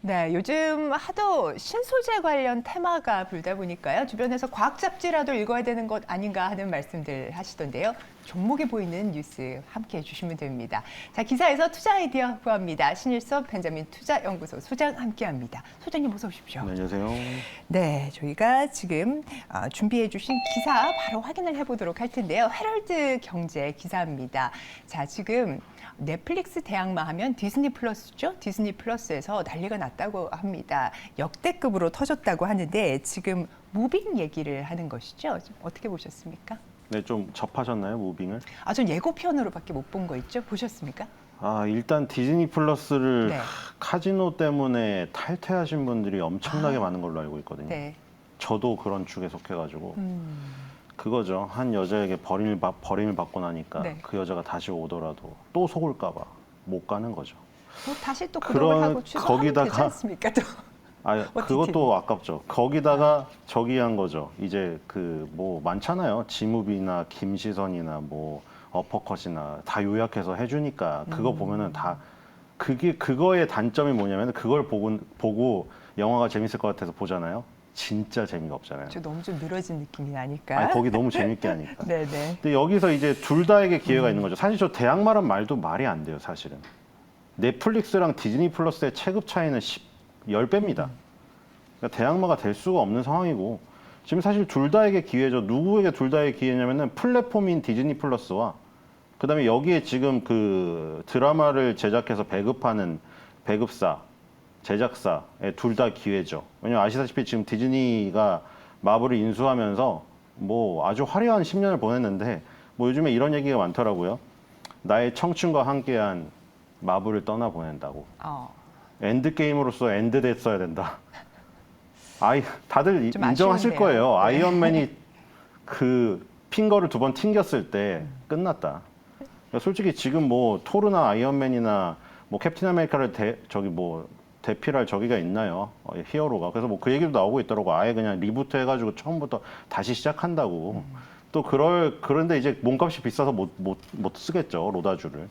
네, 요즘 하도 신소재 관련 테마가 불다 보니까요. 주변에서 과학 잡지라도 읽어야 되는 것 아닌가 하는 말씀들 하시던데요. 종목이 보이는 뉴스 함께 해주시면 됩니다. 자, 기사에서 투자 아이디어 구합니다. 신일섭 벤자민 투자연구소 소장 함께합니다. 소장님 어서 오십시오. 네, 안녕하세요. 네, 저희가 지금 준비해 주신 기사 바로 확인을 해보도록 할 텐데요. 헤럴드 경제 기사입니다. 자, 지금 넷플릭스 대항마 하면 디즈니 플러스죠. 디즈니 플러스에서 난리가 났다고 합니다. 역대급으로 터졌다고 하는데 지금 무빙 얘기를 하는 것이죠. 어떻게 보셨습니까? 네, 좀 접하셨나요, 무빙을? 전 예고편으로밖에 못 본 거 있죠. 보셨습니까? 일단 디즈니 플러스를 네. 카지노 때문에 탈퇴하신 분들이 엄청나게 많은 걸로 알고 있거든요. 네. 저도 그런 축에 속해가지고 그거죠. 한 여자에게 버림을 받고 나니까 네. 그 여자가 다시 오더라도 또 속을까봐 못 가는 거죠. 뭐 다시 또 구독을 하고 취소하면 되지 않습니까? 또. 그것도 아깝죠. 거기다가 저기 한 거죠. 이제 뭐 많잖아요. 지무비나 김시선이나 뭐 어퍼컷이나 다 요약해서 해주니까 그거 보면은 다 그거의 단점이 뭐냐면 그걸 보고 영화가 재밌을 것 같아서 보잖아요. 진짜 재미가 없잖아요. 저 너무 좀 늘어진 느낌이 나니까. 거기 너무 재밌게 하니까. 네네. 근데 여기서 이제 둘 다에게 기회가 있는 거죠. 사실 저 대항마란 말도 말이 안 돼요, 사실은. 넷플릭스랑 디즈니 플러스의 체급 차이는 10배입니다. 그러니까 대항마가 될 수가 없는 상황이고 지금 사실 둘 다에게 기회죠. 누구에게 둘 다의 기회냐면은 플랫폼인 디즈니 플러스와 그다음에 여기에 지금 그 드라마를 제작해서 배급하는 배급사, 제작사에 둘 다 기회죠. 왜냐면 아시다시피 지금 디즈니가 마블을 인수하면서 뭐 아주 화려한 10년을 보냈는데 뭐 요즘에 이런 얘기가 많더라고요. 나의 청춘과 함께한 마블을 떠나 보낸다고. 엔드게임으로서 엔드됐어야 된다. 다들 인정하실 아쉬운데요. 거예요. 네. 아이언맨이 그 핑거를 2번 튕겼을 때 끝났다. 그러니까 솔직히 지금 뭐 토르나 아이언맨이나 뭐 캡틴 아메리카를 대필할 저기가 있나요? 히어로가. 그래서 뭐 그 얘기도 나오고 있더라고. 아예 그냥 리부트 해가지고 처음부터 다시 시작한다고. 또 그런데 이제 몸값이 비싸서 못 쓰겠죠. 로다주를.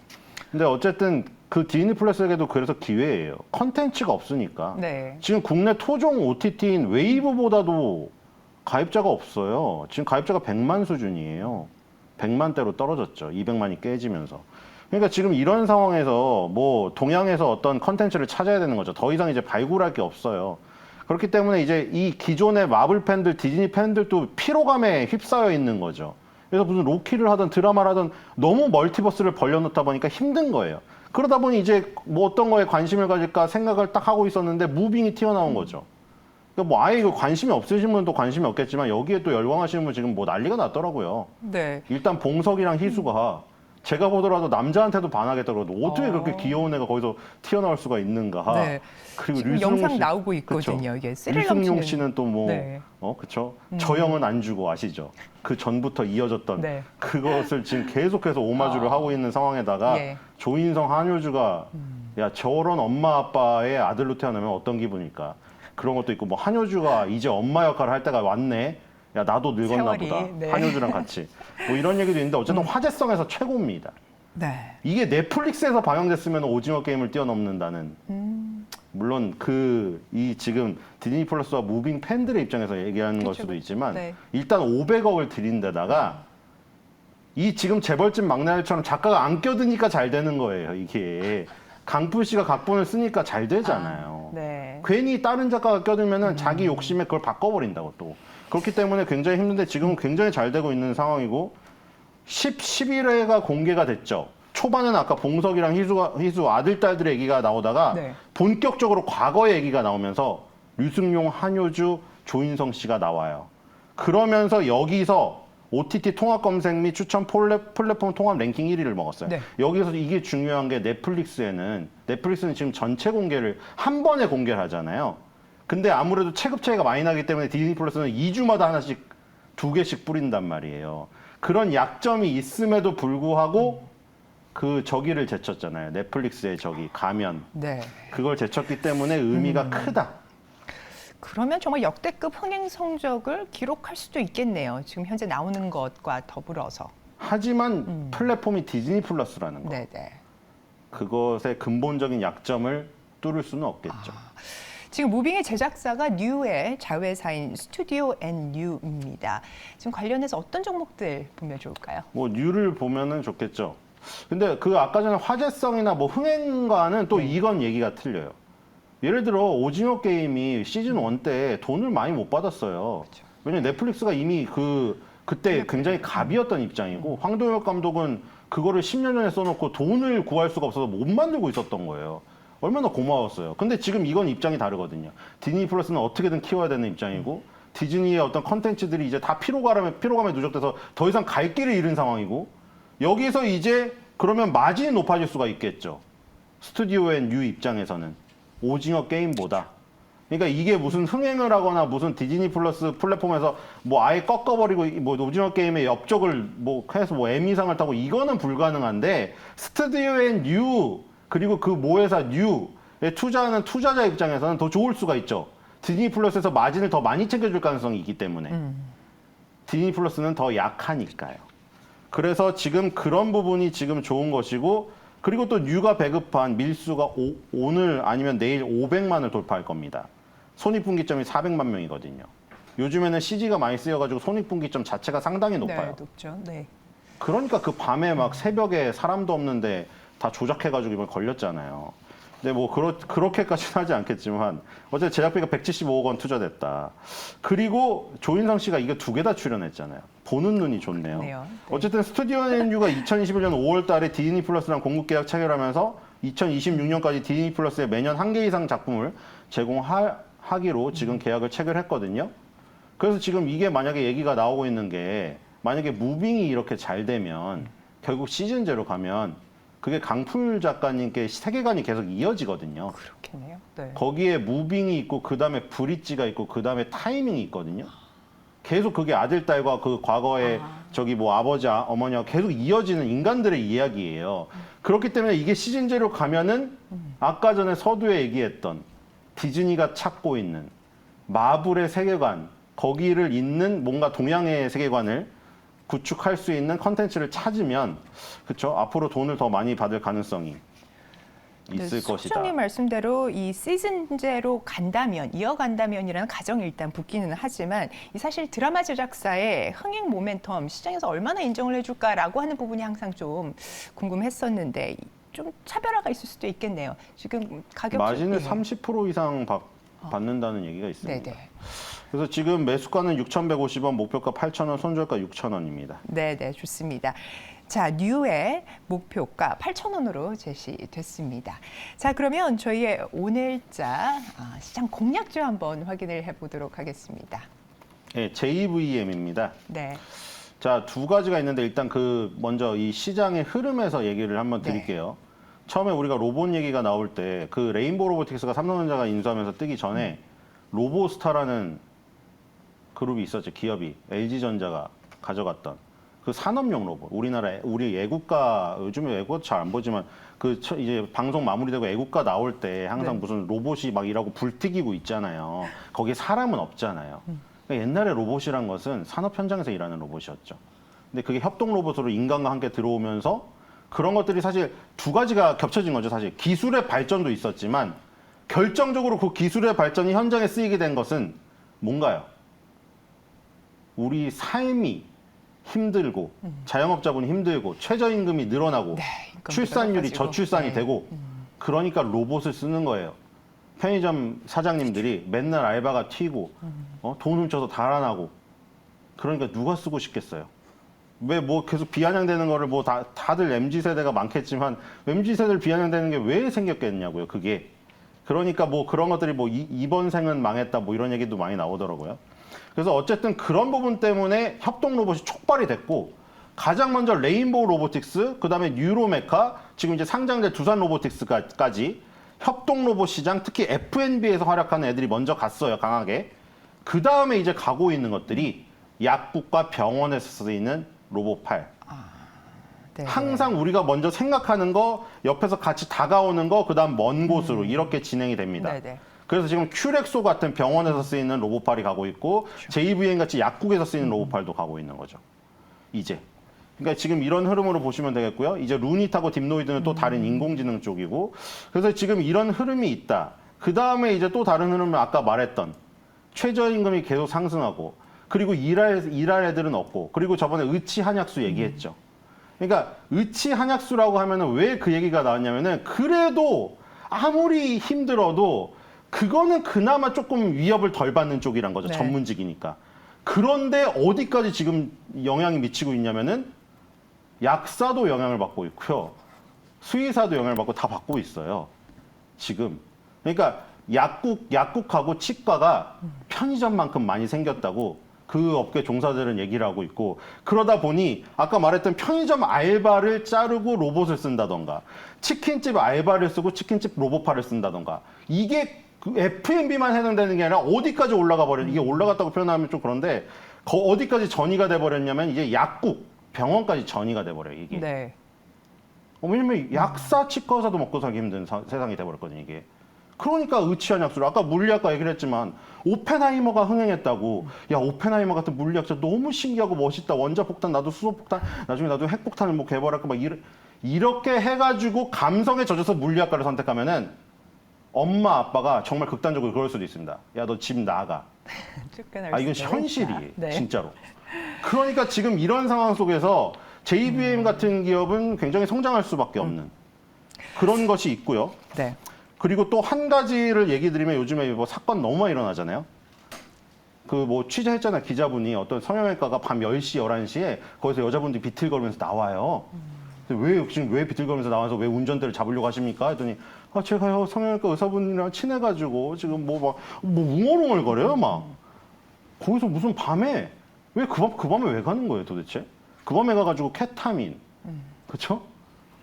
근데 어쨌든 그 디즈니 플러스에게도 그래서 기회예요. 컨텐츠가 없으니까. 네. 지금 국내 토종 OTT인 웨이브보다도 가입자가 없어요. 지금 가입자가 100만 수준이에요. 100만대로 떨어졌죠. 200만이 깨지면서. 그러니까 지금 이런 상황에서 뭐 동양에서 어떤 컨텐츠를 찾아야 되는 거죠. 더 이상 이제 발굴할 게 없어요. 그렇기 때문에 이제 이 기존의 마블 팬들, 디즈니 팬들도 피로감에 휩싸여 있는 거죠. 그래서 무슨 로키를 하든 드라마를 하든 너무 멀티버스를 벌려놓다 보니까 힘든 거예요. 그러다 보니 이제 뭐 어떤 거에 관심을 가질까 생각을 딱 하고 있었는데 무빙이 튀어나온 거죠. 그러니까 뭐 아예 관심이 없으신 분도 관심이 없겠지만 여기에 또 열광하시는 분 지금 뭐 난리가 났더라고요. 네. 일단 봉석이랑 희수가 제가 보더라도 남자한테도 반하겠다고 그러고 어떻게 그렇게 귀여운 애가 거기서 튀어나올 수가 있는가. 네. 그리고 지금 류승용 영상 씨, 나오고 있거든요. 그쵸? 이게 스릴 류승용 넘치는. 씨는 또 뭐 네. 그쵸? 저 형은 안 주고 아시죠? 그 전부터 이어졌던 네. 그것을 지금 계속해서 오마주를 하고 있는 상황에다가 예. 조인성 한효주가 야 저런 엄마 아빠의 아들로 태어나면 어떤 기분일까? 그런 것도 있고 뭐 한효주가 이제 엄마 역할을 할 때가 왔네. 야 나도 늙었나 세월이, 보다. 네. 한효주랑 같이 뭐 이런 얘기도 있는데 어쨌든 화제성에서 최고입니다. 네. 이게 넷플릭스에서 방영됐으면 오징어 게임을 뛰어넘는다는. 물론 이 지금 디즈니 플러스와 무빙 팬들의 입장에서 얘기하는 걸 수도 있지만 네. 일단 500억을 들인 데다가 이 지금 재벌집 막내 아들처럼 작가가 안 껴드니까 잘 되는 거예요. 이게 강풀 씨가 각본을 쓰니까 잘 되잖아요. 네. 괜히 다른 작가가 껴들면은 자기 욕심에 그걸 바꿔버린다고 또. 그렇기 때문에 굉장히 힘든데 지금은 굉장히 잘 되고 있는 상황이고 11회가 공개가 됐죠. 초반에는 아까 봉석이랑 희수 아들, 딸들의 얘기가 나오다가 네. 본격적으로 과거의 얘기가 나오면서 류승용, 한효주, 조인성 씨가 나와요. 그러면서 여기서 OTT 통합 검색 및 추천 플랫폼 통합 랭킹 1위를 먹었어요. 네. 여기서 이게 중요한 게 넷플릭스는 지금 전체 공개를 한 번에 공개를 하잖아요. 근데 아무래도 체급 차이가 많이 나기 때문에 디즈니 플러스는 2주마다 하나씩 2개씩 뿌린단 말이에요. 그런 약점이 있음에도 불구하고 저기를 제쳤잖아요. 넷플릭스의 가면. 네. 그걸 제쳤기 때문에 의미가 크다. 그러면 정말 역대급 흥행 성적을 기록할 수도 있겠네요. 지금 현재 나오는 것과 더불어서. 하지만 플랫폼이 디즈니 플러스라는 거. 네네. 그것의 근본적인 약점을 뚫을 수는 없겠죠. 지금 무빙의 제작사가 뉴의 자회사인 스튜디오 앤 뉴입니다. 지금 관련해서 어떤 종목들 보면 좋을까요? 뭐 뉴를 보면은 좋겠죠. 근데 그 아까 전에 화제성이나 뭐 흥행과는 또 이건 얘기가 틀려요. 예를 들어 오징어 게임이 시즌 1 때 돈을 많이 못 받았어요. 왜냐면 넷플릭스가 이미 그때 굉장히 갑이었던 입장이고 황동혁 감독은 그거를 10년 전에 써놓고 돈을 구할 수가 없어서 못 만들고 있었던 거예요. 얼마나 고마웠어요. 근데 지금 이건 입장이 다르거든요. 디즈니 플러스는 어떻게든 키워야 되는 입장이고 디즈니의 어떤 컨텐츠들이 이제 다 피로감에 누적돼서 더 이상 갈 길을 잃은 상황이고 여기서 이제 그러면 마진이 높아질 수가 있겠죠. 스튜디오 앤 뉴 입장에서는 오징어 게임보다. 그러니까 이게 무슨 흥행을 하거나 무슨 디즈니 플러스 플랫폼에서 뭐 아예 꺾어버리고 뭐 오징어 게임의 업적을 뭐 해서 뭐 에미상을 타고 이거는 불가능한데 스튜디오 앤 뉴 그리고 그 모회사 뉴에 투자하는 투자자 입장에서는 더 좋을 수가 있죠. 디즈니 플러스에서 마진을 더 많이 챙겨줄 가능성이 있기 때문에 디즈니 플러스는 더 약하니까요. 그래서 지금 그런 부분이 지금 좋은 것이고 그리고 또 뉴가 배급한 밀수가 오늘 아니면 내일 500만을 돌파할 겁니다. 손익분기점이 400만 명이거든요. 요즘에는 CG가 많이 쓰여가지고 손익분기점 자체가 상당히 높아요. 네, 높죠. 네. 그러니까 그 밤에 막 새벽에 사람도 없는데 다 조작해가지고 이번 걸렸잖아요. 근데 뭐 그렇게까지는 하지 않겠지만 어제 제작비가 175억 원 투자됐다. 그리고 조인성 씨가 이거 두 개 다 출연했잖아요. 보는 눈이 좋네요. 네. 어쨌든 스튜디오 앤유가 2021년 5월 달에 디즈니 플러스랑 공급 계약 체결하면서 2026년까지 디즈니 플러스에 매년 한 개 이상 작품을 제공하기로 지금 계약을 체결했거든요. 그래서 지금 이게 만약에 얘기가 나오고 있는 게 만약에 무빙이 이렇게 잘 되면 결국 시즌제로 가면 그게 강풀 작가님께 세계관이 계속 이어지거든요. 그렇겠네요. 네. 거기에 무빙이 있고 그다음에 브릿지가 있고 그다음에 타이밍이 있거든요. 계속 그게 아들 딸과 그 과거에 저기 뭐 아버지 어머니와 계속 이어지는 인간들의 이야기예요. 그렇기 때문에 이게 시즌제로 가면은 아까 전에 서두에 얘기했던 디즈니가 찾고 있는 마블의 세계관 거기를 잇는 뭔가 동양의 세계관을 구축할 수 있는 컨텐츠를 찾으면 그렇죠 앞으로 돈을 더 많이 받을 가능성이 있을 것이다. 소장님 말씀대로 이 시즌제로 이어간다면이라는 가정이 일단 붙기는 하지만 이 사실 드라마 제작사의 흥행 모멘텀 시장에서 얼마나 인정을 해줄까라고 하는 부분이 항상 좀 궁금했었는데 좀 차별화가 있을 수도 있겠네요. 지금 가격 마진을 30% 이상 받는다는 얘기가 있습니다. 네네. 그래서 지금 매수가는 6,150원, 목표가 8,000원, 손절가 6,000원입니다. 네네, 좋습니다. 자, 뉴의 목표가 8,000원으로 제시됐습니다. 자, 그러면 저희의 오늘자 시장 공략주 한번 확인을 해보도록 하겠습니다. 네, JVM입니다. 네. 자, 두 가지가 있는데 일단 먼저 이 시장의 흐름에서 얘기를 한번 드릴게요. 처음에 우리가 로봇 얘기가 나올 때 그 레인보우 로보틱스가 삼성전자가 인수하면서 뜨기 전에 로보스타라는 그룹이 있었죠. 기업이 LG전자가 가져갔던 그 산업용 로봇. 우리 애국가 요즘에 애국가 잘 안 보지만 이제 방송 마무리되고 애국가 나올 때 항상 무슨 로봇이 막 일하고 불튀기고 있잖아요. 거기에 사람은 없잖아요. 그러니까 옛날에 로봇이란 것은 산업 현장에서 일하는 로봇이었죠. 근데 그게 협동 로봇으로 인간과 함께 들어오면서 그런 것들이 사실 두 가지가 겹쳐진 거죠. 사실 기술의 발전도 있었지만 결정적으로 그 기술의 발전이 현장에 쓰이게 된 것은 뭔가요? 우리 삶이 힘들고 자영업자분이 힘들고 최저임금이 늘어나고 출산율이 저출산이 되고 그러니까 로봇을 쓰는 거예요. 편의점 사장님들이 맨날 알바가 튀고 돈 훔쳐서 달아나고 그러니까 누가 쓰고 싶겠어요. 왜 뭐 계속 비아냥되는 거를 뭐 다들 MZ세대가 많겠지만 MZ세대를 비아냥되는 게 왜 생겼겠냐고요. 그게. 그러니까 뭐 그런 것들이 뭐 이번 생은 망했다 뭐 이런 얘기도 많이 나오더라고요. 그래서 어쨌든 그런 부분 때문에 협동 로봇이 촉발이 됐고 가장 먼저 레인보우 로보틱스, 그다음에 뉴로메카, 지금 이제 상장된 두산 로보틱스까지 협동 로봇 시장, 특히 F&B에서 활약하는 애들이 먼저 갔어요, 강하게. 그다음에 이제 가고 있는 것들이 약국과 병원에서 쓰이는 로봇팔. 네. 항상 우리가 먼저 생각하는 거, 옆에서 같이 다가오는 거, 그다음 먼 곳으로 이렇게 진행이 됩니다. 네네. 그래서 지금 큐렉소 같은 병원에서 쓰이는 로봇팔이 가고 있고 JVM 같이 약국에서 쓰이는 로봇팔도 가고 있는 거죠. 이제. 그러니까 지금 이런 흐름으로 보시면 되겠고요. 이제 루닛하고 딥노이드는 또 다른 인공지능 쪽이고 그래서 지금 이런 흐름이 있다. 그 다음에 이제 또 다른 흐름은 아까 말했던 최저임금이 계속 상승하고 그리고 일할 애들은 없고 그리고 저번에 의치 한약수 얘기했죠. 그러니까 의치 한약수라고 하면은 왜 그 얘기가 나왔냐면은 그래도 아무리 힘들어도 그거는 그나마 조금 위협을 덜 받는 쪽이란 거죠. 네. 전문직이니까. 그런데 어디까지 지금 영향이 미치고 있냐면은 약사도 영향을 받고 있고요. 수의사도 영향을 받고 다 받고 있어요. 지금. 그러니까 약국하고 치과가 편의점만큼 많이 생겼다고 그 업계 종사들은 얘기를 하고 있고 그러다 보니 아까 말했던 편의점 알바를 자르고 로봇을 쓴다던가 치킨집 알바를 쓰고 치킨집 로봇파를 쓴다던가 이게 그 F&B만 해당되는 게 아니라 어디까지 올라가 버려 이게 올라갔다고 표현하면 좀 그런데 어디까지 전이가 돼 버렸냐면 이제 약국 병원까지 전이가 돼 버려요 이게. 네. 왜냐면 약사 치과 의사도 먹고 살기 힘든 세상이 돼 버렸거든요 이게. 그러니까 의치한 약수를 아까 물리학과 얘기를 했지만 오펜하이머가 흥행했다고 야 오펜하이머 같은 물리학자 너무 신기하고 멋있다 원자폭탄 나도 수소폭탄 나중에 나도 핵폭탄을 뭐 개발할까 막 이렇게 해가지고 감성에 젖어서 물리학과를 선택하면은 엄마 아빠가 정말 극단적으로 그럴 수도 있습니다. 야 너 집 나가. 쫓겨날 아 이건 수도 현실이에요 있다. 네. 진짜로. 그러니까 지금 이런 상황 속에서 JBM 같은 기업은 굉장히 성장할 수밖에 없는 그런 것이 있고요. 네. 그리고 또 한 가지를 얘기 드리면 요즘에 뭐 사건 너무 많이 일어나잖아요. 그 뭐 취재했잖아요. 기자분이 어떤 성형외과가 밤 10시, 11시에 거기서 여자분들이 비틀거리면서 나와요. 지금 왜 비틀거리면서 나와서 왜 운전대를 잡으려고 하십니까? 했더니 아, 제가요 성형외과 의사분이랑 친해가지고 지금 뭐 웅얼웅얼거려요 막. 거기서 무슨 밤에 왜 그 밤에 왜 가는 거예요 도대체? 그 밤에 가가지고 케타민, 그렇죠?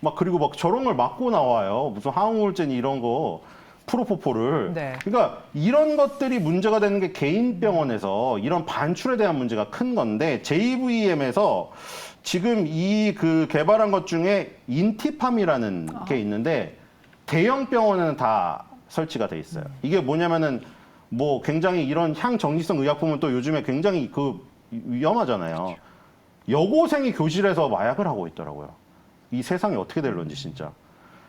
막 그리고 막 저런 걸 맞고 나와요. 무슨 항우울제니 이런 거 프로포폴을. 네. 그러니까 이런 것들이 문제가 되는 게 개인 병원에서 이런 반출에 대한 문제가 큰 건데 JVM에서 지금 이 그 개발한 것 중에 인티팜이라는 게 있는데 대형 병원에는 다 설치가 돼 있어요. 이게 뭐냐면은 뭐 굉장히 이런 향정기성 의약품은 또 요즘에 굉장히 그 위험하잖아요. 여고생이 교실에서 마약을 하고 있더라고요. 이 세상이 어떻게 될런지 진짜.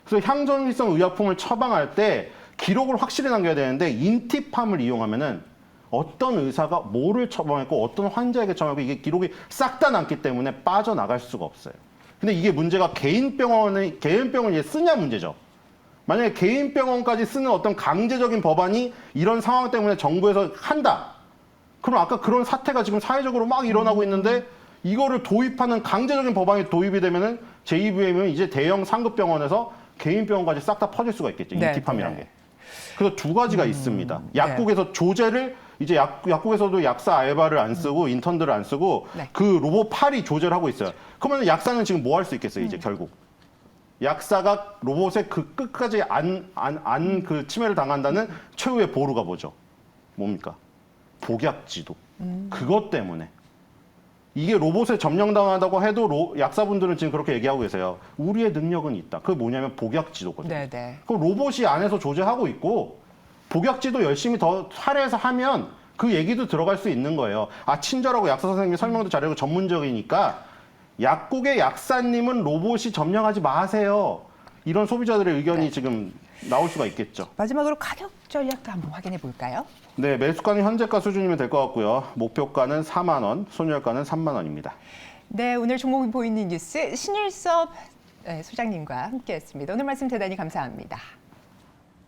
그래서 향정기성 의약품을 처방할 때 기록을 확실히 남겨야 되는데 인티팜을 이용하면은 어떤 의사가 뭐를 처방했고 어떤 환자에게 처방했고 이게 기록이 싹 다 남기 때문에 빠져나갈 수가 없어요. 근데 이게 문제가 개인 병원을 이제 쓰냐 문제죠. 만약에 개인 병원까지 쓰는 어떤 강제적인 법안이 이런 상황 때문에 정부에서 한다. 그럼 아까 그런 사태가 지금 사회적으로 막 일어나고 있는데 이거를 도입하는 강제적인 법안이 도입이 되면은 JVM은 이제 대형 상급 병원에서 개인 병원까지 싹 다 퍼질 수가 있겠죠. 네, 인티팜이란 네. 게. 그래서 두 가지가 있습니다. 약국에서 조제를 이제 약국에서도 약사 알바를 안 쓰고 인턴들을 안 쓰고 네. 그 로봇 팔이 조제를 하고 있어요. 그러면 약사는 지금 뭐 할 수 있겠어요, 이제 결국. 약사가 로봇의 그 끝까지 그 침해를 당한다는 최후의 보루가 뭐죠? 뭡니까? 복약지도. 그것 때문에. 이게 로봇에 점령당한다고 해도 약사분들은 지금 그렇게 얘기하고 계세요. 우리의 능력은 있다. 그게 뭐냐면 복약지도거든요. 네네. 그럼 로봇이 안에서 조제하고 있고 복약지도 열심히 더 할애해서 하면 그 얘기도 들어갈 수 있는 거예요. 아 친절하고 약사 선생님이 설명도 잘하고 전문적이니까 약국의 약사님은 로봇이 점령하지 마세요. 이런 소비자들의 의견이 지금 나올 수가 있겠죠. 마지막으로 가격 전략도 한번 확인해 볼까요? 네, 매수가는 현재가 수준이면 될 것 같고요. 목표가는 4만 원, 손절가는 3만 원입니다. 네, 오늘 종목이 보이는 뉴스 신일섭 소장님과 함께했습니다. 오늘 말씀 대단히 감사합니다.